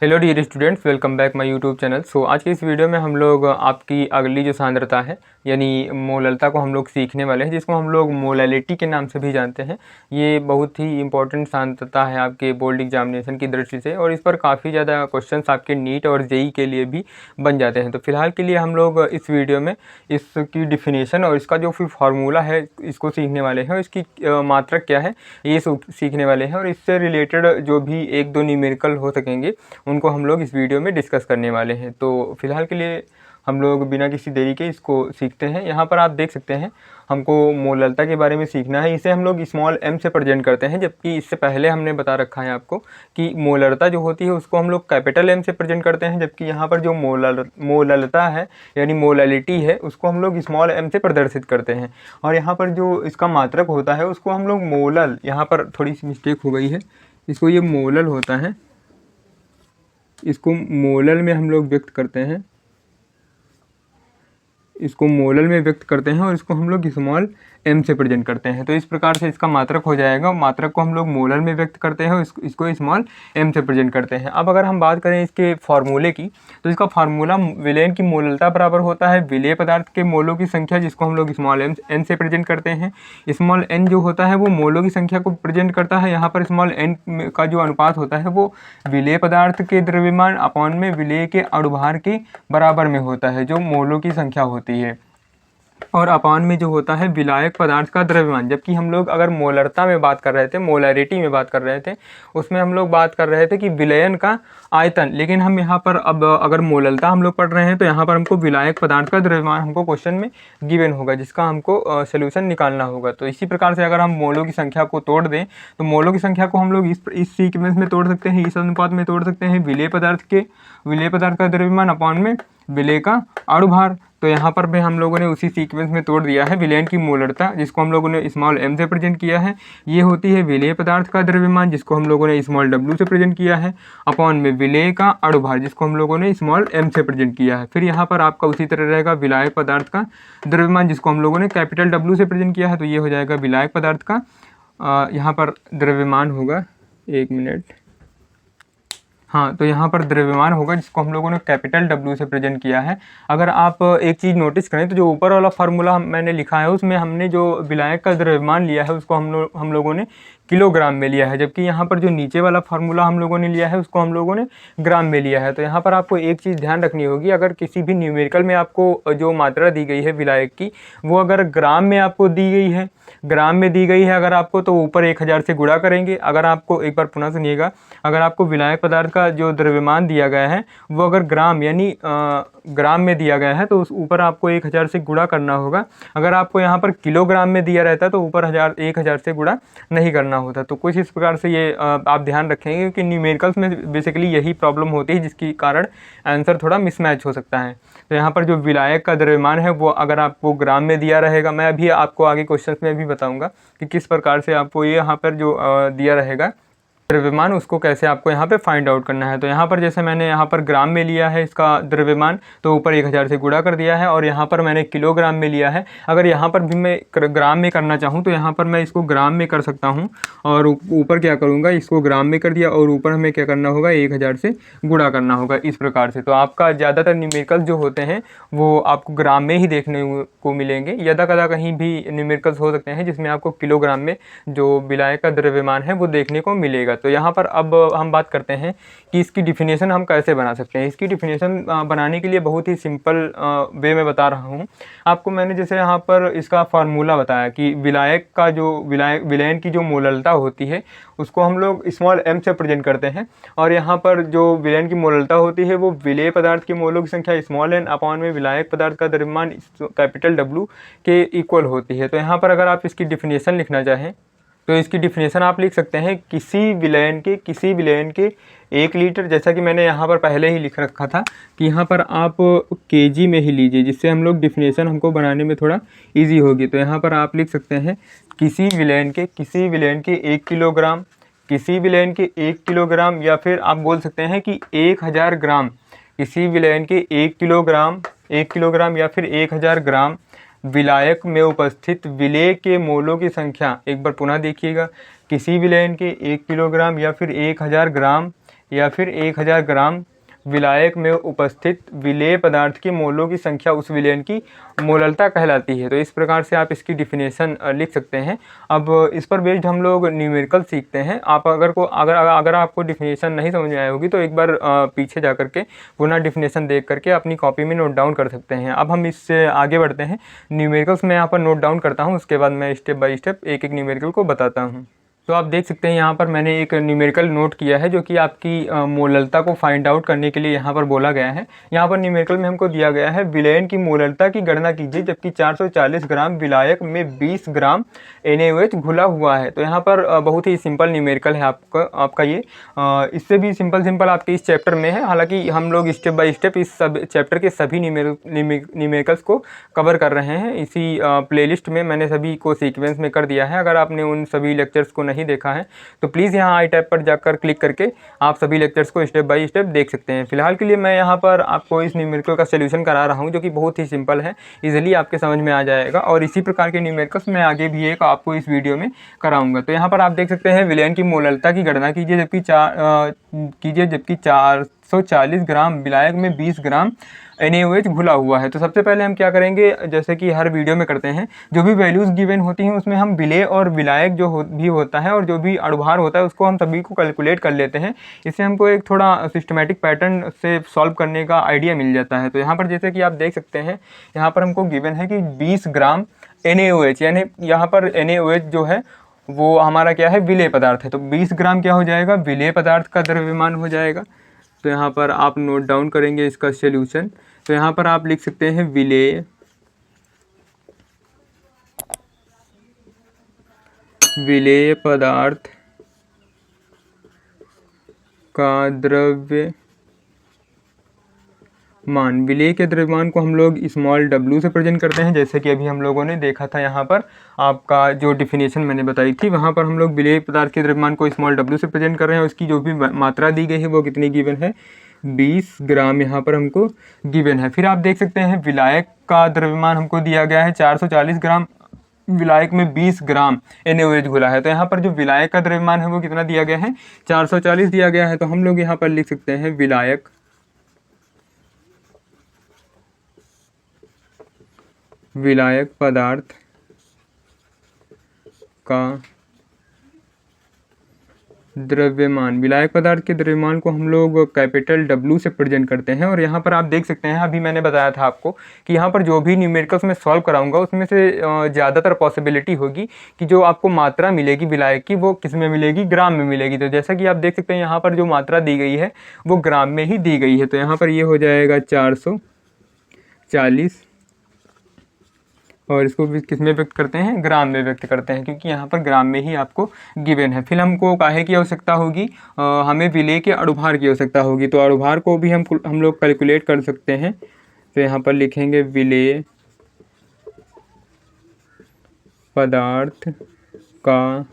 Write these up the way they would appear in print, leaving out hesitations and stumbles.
Hello dear students, welcome back my YouTube channel. आज की इस वीडियो में हम लोग आपकी अगली जो सांद्रता है यानी मोललता को हम लोग सीखने वाले हैं, जिसको हम लोग मोलैलिटी के नाम से भी जानते हैं। ये बहुत ही इंपॉर्टेंट सांद्रता है आपके बोर्ड एग्जामिनेशन की दृष्टि से, और इस पर काफ़ी ज़्यादा क्वेश्चंस आपके नीट और जेई के लिए भी बन जाते हैं। तो फिलहाल के लिए हम लोग इस वीडियो में इसकी डिफिनेशन और इसका जो फिर फार्मूला है इसको सीखने वाले हैं, और इसकी मात्रक क्या है ये सीखने वाले हैं, और इससे रिलेटेड जो भी एक दो न्यूमेरिकल हो सकेंगे उनको हम लोग इस वीडियो में डिस्कस करने वाले हैं। तो फिलहाल के लिए हम लोग बिना किसी देरी के इसको सीखते हैं। यहाँ पर आप देख सकते हैं हमको मोललता के बारे में सीखना है। इसे हम लोग स्मॉल m से प्रेजेंट करते हैं, जबकि इससे पहले हमने बता रखा है आपको कि मोललता जो होती है उसको हम लोग कैपिटल M से प्रेजेंट करते हैं, जबकि यहाँ पर जो मोललता है यानी मोलैलिटी है उसको हम लोग स्मॉल m से प्रदर्शित करते हैं। और यहाँ पर जो इसका मात्रक होता है उसको हम लोग मोलल, यहाँ पर थोड़ी सी मिस्टेक हो गई है, इसको ये मोलल होता है, इसको मोलल में हम लोग व्यक्त करते हैं, इसको मोलल में व्यक्त करते हैं और इसको हम लोग स्मॉल m से प्रेजेंट करते हैं। तो इस प्रकार से इसका मात्रक हो जाएगा। मात्रक को हम लोग मोलल में व्यक्त करते हैं और इसको स्मॉल m से प्रेजेंट करते हैं। अब अगर हम बात करें इसके फार्मूले की, तो इसका फार्मूला विलेन की मोललता बराबर होता है विलेय पदार्थ के मोलों की संख्या, जिसको हम लोग स्मॉल n से प्रेजेंट करते हैं। स्मॉल n जो होता है वो मोलों की संख्या को प्रेजेंट करता है। यहाँ पर स्मॉल n का जो अनुपात होता है वो विलेय पदार्थ के द्रव्यमान अपॉन में विलेय के अणुभार के बराबर में होता है, जो मोलों की संख्या होती है, और अपान में जो होता है विलायक पदार्थ का द्रव्यमान। जबकि हम लोग अगर मोलरता में बात कर रहे थे, मोलैरिटी में बात कर रहे थे, उसमें हम लोग बात कर रहे थे कि विलयन का आयतन, लेकिन हम यहाँ पर अब अगर मोललता हम लोग पढ़ रहे हैं तो यहाँ पर हमको विलायक पदार्थ का द्रव्यमान हमको क्वेश्चन में गिवन होगा, जिसका हमको सोल्यूशन निकालना होगा। तो इसी प्रकार से अगर हम मोलों की संख्या को तोड़ दें तो मोलों की संख्या को हम लोग इस सीक्वेंस में तोड़ सकते हैं, इस अनुपात में तोड़ सकते हैं। विलेय पदार्थ का द्रव्यमान अपॉन में विलेय का अणुभार। तो यहाँ पर भी हम लोगों ने उसी सीक्वेंस में तोड़ दिया है। विलेन की मोलरता, जिसको हम लोगों ने स्मॉल m से प्रेजेंट किया है, ये होती है विलेय पदार्थ का द्रव्यमान, जिसको हम लोगों ने स्मॉल w से प्रेजेंट किया है, अपॉन में विलेय का अणुभार, जिसको हम लोगों ने स्मॉल m से प्रेजेंट किया है। फिर यहाँ पर आपका उसी तरह रहेगा विलायक पदार्थ का द्रव्यमान, जिसको हम लोगों ने कैपिटल W से प्रेजेंट किया है। तो ये हो जाएगा विलायक पदार्थ का यहाँ पर द्रव्यमान होगा, एक मिनट, हाँ, तो यहाँ पर द्रव्यमान होगा जिसको हम लोगों ने कैपिटल W से प्रेजेंट किया है। अगर आप एक चीज़ नोटिस करें तो जो ऊपर वाला फार्मूला मैंने लिखा है उसमें हमने जो विलायक का द्रव्यमान लिया है उसको हम लोगों ने किलोग्राम में लिया है, जबकि यहाँ पर जो नीचे वाला फार्मूला हम लोगों ने लिया है उसको हम लोगों ने ग्राम में लिया है। तो यहाँ पर आपको एक चीज़ ध्यान रखनी होगी, अगर किसी भी न्यूमेरिकल में आपको जो मात्रा दी गई है विलायक की वो अगर ग्राम में आपको दी गई है, अगर आपको, तो ऊपर 1000 से गुणा करेंगे। अगर आपको, एक बार पुनः सुनिएगा, अगर आपको विलायक पदार्थ का जो द्रव्यमान दिया गया है वो अगर ग्राम यानी ग्राम में दिया गया है तो उस ऊपर आपको 1000 से गुणा करना होगा। अगर आपको यहाँ पर किलोग्राम में दिया रहता तो ऊपर 1000 से गुणा नहीं करना होता। तो कुछ इस प्रकार से ये आप ध्यान रखेंगे, क्योंकि न्यूमेरिकल्स में बेसिकली यही प्रॉब्लम होती है, जिसके कारण आंसर थोड़ा मिसमैच हो सकता है। तो यहाँ पर जो विलायक का द्रव्यमान है वो अगर आपको ग्राम में दिया रहेगा, मैं अभी आपको आगे क्वेश्चंस में भी बताऊंगा कि किस प्रकार से आपको ये यहाँ पर जो दिया रहेगा द्रव्यमान उसको कैसे आपको यहाँ पे फाइंड आउट करना है। तो यहाँ पर जैसे मैंने यहाँ पर ग्राम में लिया है इसका द्रव्यमान, तो ऊपर 1000 से गुणा कर दिया है, और यहाँ पर मैंने किलोग्राम में लिया है। अगर यहाँ पर भी मैं ग्राम में करना चाहूँ तो यहाँ पर मैं इसको ग्राम में कर सकता हूँ, और ऊपर क्या करूँगा, इसको ग्राम में कर दिया और ऊपर हमें क्या करना होगा, 1000 से गुणा करना होगा, इस प्रकार से। तो आपका ज़्यादातर न्यूमेरिकल्स जो होते हैं वो आपको ग्राम में ही देखने को मिलेंगे। यदा कदा कहीं भी न्यूमेरिकल्स हो सकते हैं जिसमें आपको किलोग्राम में जो विलायक का द्रव्यमान है वो देखने को मिलेगा। तो यहाँ पर अब हम बात करते हैं कि इसकी डिफिनेशन हम कैसे बना सकते हैं। इसकी डिफिनेशन बनाने के लिए बहुत ही सिंपल वे में बता रहा हूँ आपको। मैंने जैसे यहाँ पर इसका फार्मूला बताया कि विलायक का जो विलयन की जो मोललता होती है उसको हम लोग स्मॉल m से प्रेजेंट करते हैं, और यहाँ पर जो विलयन की मोललता होती है वो विलेय पदार्थ की मोलों की संख्या स्मॉल n अपॉन में विलायक पदार्थ का द्रव्यमान कैपिटल W के इक्वल होती है। तो यहाँ पर अगर आप इसकी डिफिनेशन लिखना चाहें तो इसकी डिफिनेशन आप लिख सकते हैं, किसी विलयन के 1 लीटर, जैसा कि मैंने यहाँ पर पहले ही लिख रखा था कि यहाँ पर आप केजी में ही लीजिए, जिससे हम लोग डिफिनेशन हमको बनाने में थोड़ा इजी होगी। तो यहाँ पर आप लिख सकते हैं किसी विलयन के 1 किलोग्राम, किसी विलयन के 1 किलोग्राम, या फिर आप बोल सकते हैं कि 1000 ग्राम, किसी विलयन के 1 किलोग्राम या फिर 1000 ग्राम विलायक में उपस्थित विलेय के मोलों की संख्या। एक बार पुनः देखिएगा, किसी विलयन के 1 किलोग्राम या फिर 1000 ग्राम या फिर 1000 ग्राम विलायक में उपस्थित विलेय पदार्थ के मोलों की संख्या उस विलयन की मोललता कहलाती है। तो इस प्रकार से आप इसकी डिफिनेशन लिख सकते हैं। अब इस पर बेस्ड हम लोग न्यूमेरिकल सीखते हैं। आप अगर आपको डिफिनेशन नहीं समझ में आई होगी तो एक बार पीछे जा करके पुनः डिफिनेशन देख करके अपनी कॉपी में नोट डाउन कर सकते हैं। अब हम इससे आगे बढ़ते हैं। न्यूमेरिकल्स मैं यहाँ पर नोट डाउन करता हूँ, उसके बाद मैं स्टेप बाय स्टेप एक एक न्यूमेरिकल को बताता हूँ। तो आप देख सकते हैं यहाँ पर मैंने एक न्यूमेरिकल नोट किया है जो कि आपकी मोललता को फाइंड आउट करने के लिए यहाँ पर बोला गया है। यहाँ पर न्यूमेरिकल में हमको दिया गया है विलयन की मोललता की गणना कीजिए जबकि 440 ग्राम विलायक में 20 ग्राम NaOH घुला हुआ है। तो यहाँ पर बहुत ही सिंपल न्यूमेरिकल है आपका ये। इससे भी सिंपल आपके इस चैप्टर में है। हालाँकि हम लोग स्टेप बाय स्टेप इस सब चैप्टर के सभी न्यूमेरिकल्स को कवर कर रहे हैं। इसी प्लेलिस्ट में मैंने सभी को सीक्वेंस में कर दिया है। अगर आपने उन सभी लेक्चर्स को नहीं देखा है तो प्लीज़ यहाँ आई टैब पर जाकर क्लिक करके आप सभी लेक्चर्स को स्टेप बाय स्टेप देख सकते हैं। फिलहाल के लिए मैं यहाँ पर आपको इस न्यूमेरिकल का सॉल्यूशन करा रहा हूँ जो कि बहुत ही सिंपल है, इजीली आपके समझ में आ जाएगा। और इसी प्रकार के न्यूमेरिकल्स मैं आगे भी एक आपको इस वीडियो में कराऊंगा। तो यहाँ पर आप देख सकते हैं विलयन की मोललता की गणना कीजिए जबकि 440 ग्राम विलायक में 20 ग्राम NaOH घुला हुआ है। तो सबसे पहले हम क्या करेंगे, जैसे कि हर वीडियो में करते हैं, जो भी वैल्यूज़ गिवन होती हैं उसमें हम विलेय और विलायक भी होता है और जो भी अणुभार होता है उसको हम सभी को कैलकुलेट कर लेते हैं। इससे हमको एक थोड़ा सिस्टमेटिक पैटर्न से सॉल्व करने का आइडिया मिल जाता है। तो यहाँ पर जैसे कि आप देख सकते हैं यहाँ पर हमको गिवन है कि 20 ग्राम NaOH, यानी यहाँ पर NaOH जो है वो हमारा क्या है, विलेय पदार्थ है। तो 20 ग्राम क्या हो जाएगा, विलेय पदार्थ का द्रव्यमान हो जाएगा। तो यहाँ पर आप नोट डाउन करेंगे इसका सॉल्यूशन। तो यहाँ पर आप लिख सकते हैं विलेय पदार्थ का द्रव्यमान। विलेय के द्रव्यमान को हम लोग स्मॉल w से प्रेजेंट करते हैं, जैसे कि अभी हम लोगों ने देखा था। यहाँ पर आपका जो डिफिनेशन मैंने बताई थी वहाँ पर हम लोग विलेय पदार्थ के द्रव्यमान को स्मॉल w से प्रेजेंट कर रहे हैं। उसकी जो भी मात्रा दी गई है वो कितनी गिवन है, 20 ग्राम यहाँ पर हमको गिवन है। फिर आप देख सकते हैं विलायक का द्रव्यमान हमको दिया गया है 440 ग्राम, विलायक में 20 ग्राम NaOH घुला है। तो यहाँ पर जो विलायक का द्रव्यमान है वो कितना दिया गया है, 440 दिया गया है। तो हम लोग यहाँ पर लिख सकते हैं विलायक पदार्थ का द्रव्यमान। विलायक पदार्थ के द्रव्यमान को हम लोग कैपिटल W से प्रेजेंट करते हैं। और यहाँ पर आप देख सकते हैं, अभी मैंने बताया था आपको कि यहाँ पर जो भी न्यूमेरिकल्स मैं सॉल्व कराऊंगा उसमें से ज़्यादातर पॉसिबिलिटी होगी कि जो आपको मात्रा मिलेगी विलायक की वो किस में मिलेगी, ग्राम में मिलेगी। तो जैसा कि आप देख सकते हैं यहाँ पर जो मात्रा दी गई है वो ग्राम में ही दी गई है। तो यहाँ पर ये हो जाएगा 440 और इसको भी किस में व्यक्त करते हैं, ग्राम में व्यक्त करते हैं, क्योंकि यहाँ पर ग्राम में ही आपको गिवन है। फिर हमको काहे की आवश्यकता होगी, हमें विलेय के अणुभार की आवश्यकता होगी। तो अणुभार को भी हम लोग कैलकुलेट कर सकते हैं। तो यहाँ पर लिखेंगे विलेय पदार्थ का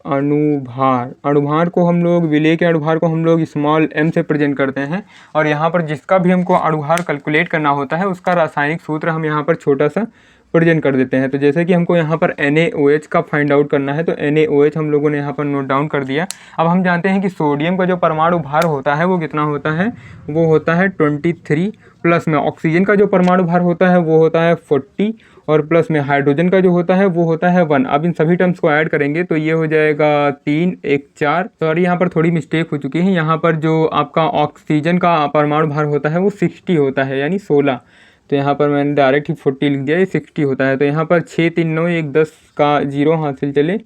अणुभार को हम लोग, विलेय के अणुभार को हम लोग स्मॉल m से प्रेजेंट करते हैं। और यहाँ पर जिसका भी हमको अणुभार कैलकुलेट करना होता है उसका रासायनिक सूत्र हम यहाँ पर छोटा सा प्रेजेंट कर देते हैं। तो जैसे कि हमको यहाँ पर NaOH का फाइंड आउट करना है तो NaOH हम लोगों ने यहाँ पर नोट डाउन कर दिया। अब हम जानते हैं कि सोडियम का जो परमाणु भार होता है वो कितना होता है, वो होता है 23 प्लस में ऑक्सीजन का जो परमाणु भार होता है वो होता है 40 और प्लस में हाइड्रोजन का जो होता है वो होता है 1। अब इन सभी टर्म्स को ऐड करेंगे तो ये हो जाएगा 3 1 4। सॉरी यहाँ पर थोड़ी मिस्टेक हो चुकी है। यहाँ पर जो आपका ऑक्सीजन का परमाणु भार होता है वो 60 होता है, यानी 16। तो यहाँ पर मैंने डायरेक्ट ही 40 लिख दिया, ये 60 होता है। तो यहाँ पर 6 3 9 1 10 का 0 हासिल चले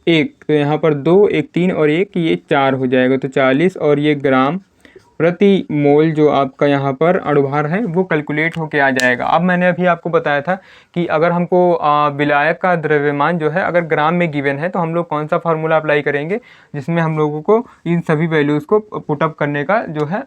1। तो यहाँ पर 2 1 3 और 1 ये 4 हो जाएगा। तो 40 और ये ग्राम प्रति मोल जो आपका यहाँ पर अणुभार है वो कैलकुलेट होके आ जाएगा। अब मैंने अभी आपको बताया था कि अगर हमको विलायक का द्रव्यमान जो है अगर ग्राम में गिवन है तो हम लोग कौन सा फार्मूला अप्लाई करेंगे जिसमें हम लोगों को इन सभी वैल्यूज़ को पुटअप करने का जो है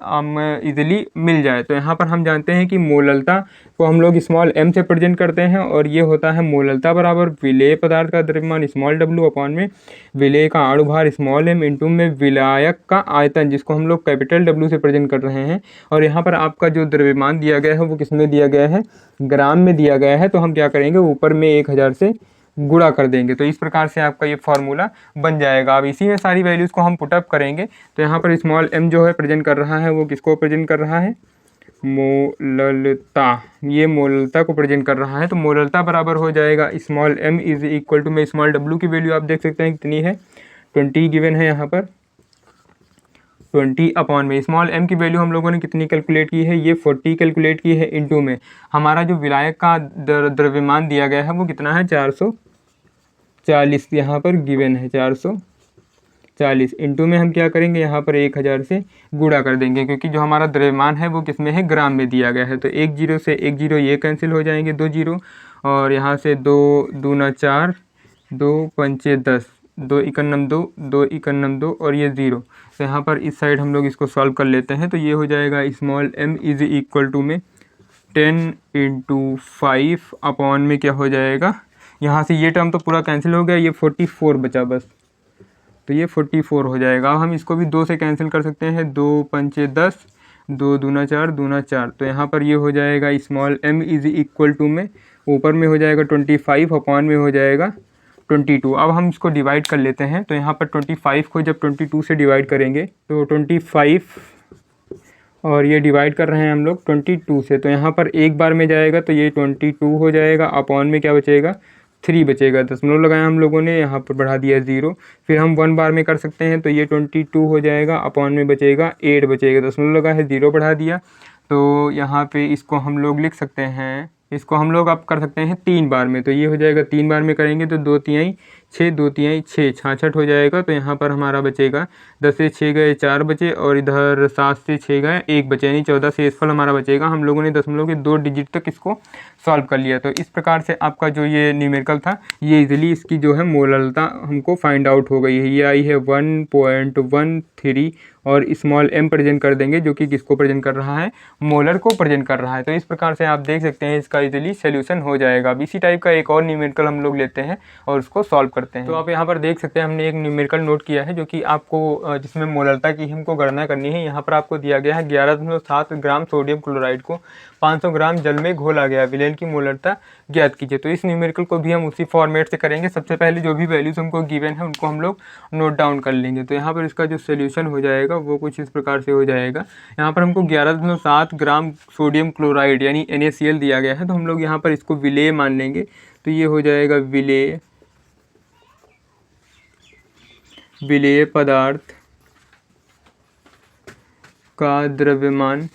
ईजिली मिल जाए। तो यहाँ पर हम जानते हैं कि मोललता को हम लोग स्मॉल m से प्रेजेंट करते हैं और ये होता है मोललता बराबर विलेय पदार्थ का द्रव्यमान स्मॉल w अपॉन में विलेय का अणुभार स्मॉल m इंटू में विलायक का आयतन जिसको हम लोग कैपिटल W से प्रेजेंट कर रहे हैं। और यहाँ पर आपका जो द्रव्यमान दिया गया है वो किस में दिया गया है, ग्राम में दिया गया है। तो हम क्या करेंगे, ऊपर में 1000 से गुणा कर देंगे। तो इस प्रकार से आपका ये फार्मूला बन जाएगा। अब इसी में सारी वैल्यूज़ को हम पुटअप करेंगे तो यहाँ पर स्मॉल m जो है प्रेजेंट कर रहा है वो किसको प्रेजेंट कर रहा है, मोललता, ये मोललता को प्रेजेंट कर रहा है। तो मोललता बराबर हो जाएगा small m is equal to में स्मॉल w की वैल्यू आप देख सकते हैं कितनी है, 20 गिवन है यहाँ पर, 20 अपॉन में स्मॉल m की वैल्यू हम लोगों ने कितनी कैलकुलेट की है, ये 40 कैलकुलेट की है, इनटू में हमारा जो विलायक का द्रव्यमान दिया गया है वो कितना है, 440 यहाँ पर गिवन है, 440 इंटू में हम क्या करेंगे, यहाँ पर 1000 से गुणा कर देंगे, क्योंकि जो हमारा द्रव्यमान है वो किसमें है, ग्राम में दिया गया है। तो एक जीरो से एक जीरो ये कैंसिल हो जाएंगे, 2 जीरो, और यहाँ से 2 दूना 4, 2 पंचे 10, 2 इकन्नम 2, 2 इकन्नम 2 और ये 0। तो यहाँ पर इस साइड हम लोग इसको सॉल्व कर लेते हैं। तो ये हो जाएगा small m is equal to में 10 इंटू 5 अपॉन में क्या हो जाएगा, यहाँ से ये टर्म तो पूरा कैंसिल हो गया, ये 44 बचा बस, तो ये 44 हो जाएगा। अब हम इसको भी 2 से कैंसिल कर सकते हैं, 2 पंचे 10, 2 दूना 4, दूना 4। तो यहाँ पर ये हो जाएगा small m is equal to में ऊपर में हो जाएगा 25 अपॉन में हो जाएगा 22। अब हम इसको डिवाइड कर लेते हैं। तो यहाँ पर 25 को जब 22 से डिवाइड करेंगे तो 25, और ये डिवाइड कर रहे हैं हम लोग 22 से, तो यहाँ पर एक बार में जाएगा तो ये 22 हो जाएगा, अपॉन में क्या बचेगा, 3 बचेगा, दशमलव लगाया हम लोगों ने, यहाँ पर बढ़ा दिया 0। फिर हम 1 बार में कर सकते हैं तो ये 22 हो जाएगा, अपॉन में बचेगा 8 बचेगा, दशमलव लगा है 0 बढ़ा दिया। तो यहाँ पे इसको हम लोग लिख सकते हैं, इसको हम लोग अब कर सकते हैं 3 बार में। तो ये हो जाएगा 3 बार में करेंगे तो 2 तिहाई 6, 2 तिहाई 6, 66 हो जाएगा। तो यहाँ पर हमारा बचेगा 10 से 6 गए 4 बचे, और इधर 7 से 6 गए 1 बचे, यानी 14 से इसफल हमारा बचेगा। हम लोगों ने दशमलव के 2 डिजिट तक इसको सॉल्व कर लिया। तो इस प्रकार से आपका जो ये न्यूमेरिकल था ये इजीली इसकी जो है मोललता हमको फाइंड आउट हो गई है। ये आई है 1.13 और स्मॉल m प्रेजेंट कर देंगे, जो कि किसको प्रेजेंट कर रहा है, मोलर को प्रेजेंट कर रहा है। तो इस प्रकार से आप देख सकते हैं इसका इजीली सोल्यूशन हो जाएगा। अब इसी टाइप का एक और न्यूमेरिकल हम लोग लेते हैं और उसको सॉल्व करते हैं। तो आप यहाँ पर देख सकते हैं हमने एक न्यूमेरिकल नोट किया है, जो कि आपको जिसमें मोलरता की हमको गणना करनी है। यहाँ पर आपको दिया गया है 11.7 ग्राम सोडियम क्लोराइड को 500 ग्राम जल में घोला गया, विलेन की मोलरता ज्ञात कीजिए। तो इस न्यूमेरिकल को भी हम उसी फॉर्मेट से करेंगे। सबसे पहले जो भी वैल्यूज़ हमको गिवन है उनको हम लोग नोट डाउन कर लेंगे। तो यहाँ पर इसका जो सोल्यूशन हो जाएगा वो कुछ इस प्रकार से हो जाएगा। यहाँ पर हमको 11.7 ग्राम सोडियम क्लोराइड यानी NaCl दिया गया है, तो हम लोग यहाँ पर इसको विलेय मान लेंगे। तो ये हो जाएगा विलेय पदार्थ का द्रव्यमान।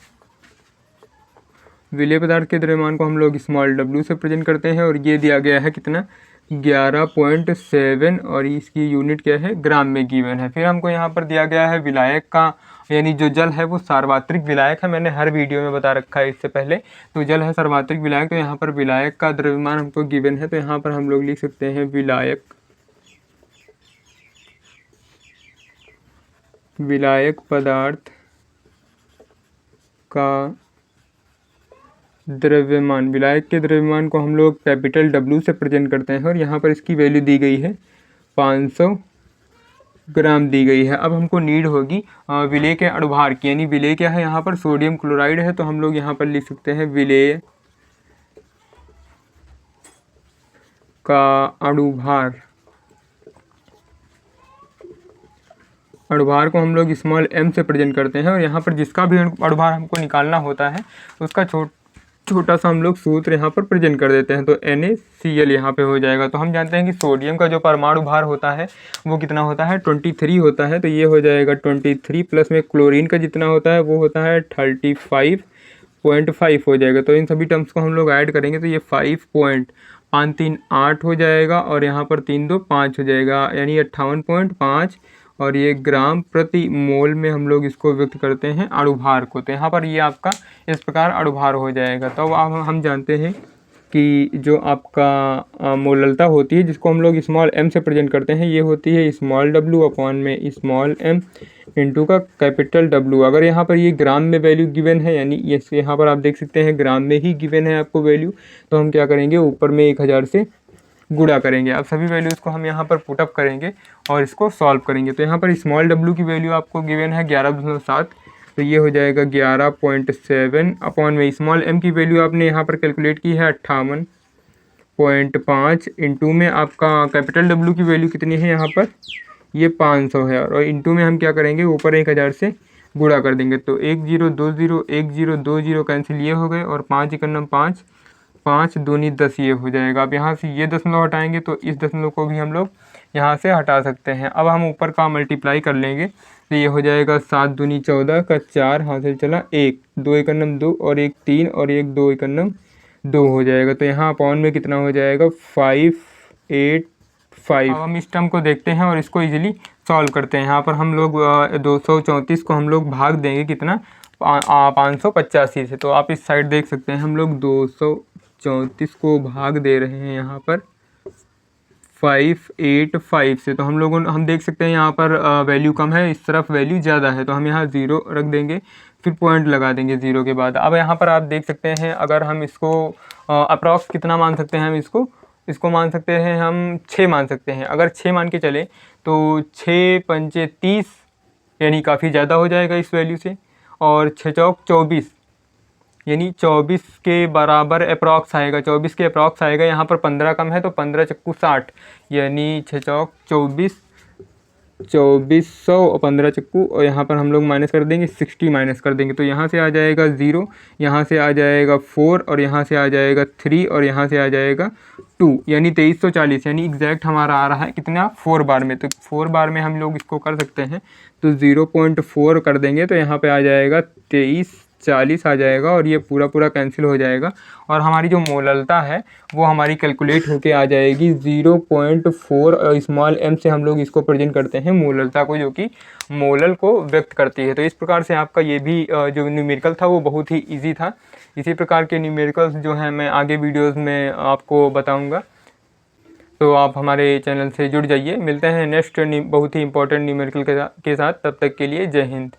विलेय पदार्थ के द्रव्यमान को हम लोग स्मॉल w से प्रेजेंट करते हैं, और ये दिया गया है कितना, 11.7, और इसकी यूनिट क्या है, ग्राम में गिवन है। फिर हमको यहाँ पर दिया गया है विलायक का, यानी जो जल है वो सार्वत्रिक विलायक है, मैंने हर वीडियो में बता रखा है इससे पहले। तो जल है सार्वत्रिक विलायक, तो यहाँ पर विलायक का द्रव्यमान हमको गिवन है। तो यहाँ पर हम लोग लिख सकते हैं विलायक पदार्थ का द्रव्यमान। विलायक के द्रव्यमान को हम लोग कैपिटल W से प्रेजेंट करते हैं, और यहाँ पर इसकी वैल्यू दी गई है 500 ग्राम दी गई है। अब हमको नीड होगी विलेय के अणुभार की, यानी विलेय क्या है, यहाँ पर सोडियम क्लोराइड है, तो हम लोग यहाँ पर लिख सकते हैं विलेय का अणुभार को हम लोग स्मॉल m से प्रेजेंट करते हैं। और यहाँ पर जिसका भी अणुभार हमको निकालना होता है उसका छोटा सा हम लोग सूत्र यहाँ पर प्रेजेंट कर देते हैं। तो NaCl यहाँ पे हो जाएगा। तो हम जानते हैं कि सोडियम का जो परमाणु भार होता है वो कितना होता है, 23 होता है। तो ये हो जाएगा 23 प्लस में क्लोरीन का जितना होता है वो होता है 35.5 हो जाएगा। तो इन सभी टर्म्स को हम लोग ऐड करेंगे तो ये 5.538 हो जाएगा, और यहाँ पर 3 2 5 हो जाएगा, यानी 58.5, और ये ग्राम प्रति मोल में हम लोग इसको व्यक्त करते हैं अणुभार को। तो यहाँ पर ये आपका इस प्रकार अणुभार हो जाएगा। तो अब हम जानते हैं कि जो आपका मोललता होती है जिसको हम लोग स्मॉल m से प्रेजेंट करते हैं, ये होती है स्मॉल w अपॉन में स्मॉल m इंटू का कैपिटल W। अगर यहाँ पर ये ग्राम में वैल्यू गिवन है, यानी ये यहाँ पर आप देख सकते हैं ग्राम में ही गिवन है आपको वैल्यू, तो हम क्या करेंगे, ऊपर में 1000 से गुणा करेंगे। अब सभी वैल्यूज़ को हम यहाँ पर पुटअप करेंगे और इसको सॉल्व करेंगे। तो यहाँ पर स्मॉल w की वैल्यू आपको गिवन है 11.7, तो ये हो जाएगा 11.7 अपॉन में स्मॉल m की वैल्यू आपने यहाँ पर कैलकुलेट की है 0.5 इंटू में आपका कैपिटल W की वैल्यू कितनी है यहाँ पर, ये 500 है, और इंटू में हम क्या करेंगे, ऊपर 1000 से गुणा कर देंगे। तो 1020 कैंसिल ये हो गए, और 5 एकन्नम 5, 5 दूनी 10 ये हो जाएगा। अब यहाँ से ये दशमलव हटाएंगे तो इस दशमलव को भी हम लोग यहाँ से हटा सकते हैं। अब हम ऊपर का मल्टीप्लाई कर लेंगे तो ये हो जाएगा 7 दूनी 14 का 4 हासिल चला 1, 2 एकन्नम 2 और 1 3 और 1 2 एकन्नम 2 हो जाएगा। तो यहाँ अपॉन में कितना हो जाएगा 585। अब हम इस टर्म को देखते हैं और इसको इजीली सॉल्व करते हैं। यहाँ पर हम लोग 234 को हम लोग भाग देंगे कितना 585 से। तो आप इस साइड देख सकते हैं हम लोग 234 को भाग दे रहे हैं यहाँ पर 585 से। तो हम देख सकते हैं यहाँ पर वैल्यू कम है, इस तरफ वैल्यू ज़्यादा है, तो हम यहाँ 0 रख देंगे, फिर पॉइंट लगा देंगे 0 के बाद। अब यहाँ पर आप देख सकते हैं अगर हम इसको अप्रॉक्स कितना मान सकते हैं, हम इसको मान सकते हैं, हम 6 मान सकते हैं। अगर 6 मान के चले तो 6 पंचे 30 यानी काफ़ी ज़्यादा हो जाएगा इस वैल्यू से, और 6 चौक 24 यानी 24 के बराबर अप्रॉक्स आएगा, 24 के अप्रॉक्स आएगा। यहाँ पर 15 कम है तो 15 चक्कू 60 यानी 6 चौक 2400 और 15 चक्कू, और यहाँ पर हम लोग माइनस कर देंगे 60 माइनस कर देंगे। तो यहाँ से आ जाएगा 0, यहाँ से आ जाएगा 4 और यहाँ से आ जाएगा 3 और यहाँ से आ जाएगा 2 यानी 2340 यानी एग्जैक्ट हमारा आ रहा है कितना 4 बार में। तो 4 बार में हम लोग इसको कर सकते हैं, तो 0.4 कर देंगे तो यहाँ पे आ जाएगा 2340 आ जाएगा, और ये पूरा पूरा कैंसिल हो जाएगा, और हमारी जो मोललता है वो हमारी कैलकुलेट होके आ जाएगी 0.4 स्मॉल m से हम लोग इसको प्रेजेंट करते हैं मोललता को, जो कि मोलल को व्यक्त करती है। तो इस प्रकार से आपका ये भी जो न्यूमेरिकल था वो बहुत ही ईजी था। इसी प्रकार के न्यूमेरिकल्स जो हैं मैं आगे वीडियोस में आपको बताऊंगा, तो आप हमारे चैनल से जुड़ जाइए। मिलते हैं नेक्स्ट बहुत ही इंपॉर्टेंट न्यूमेरिकल के साथ, तब तक के लिए जय हिंद।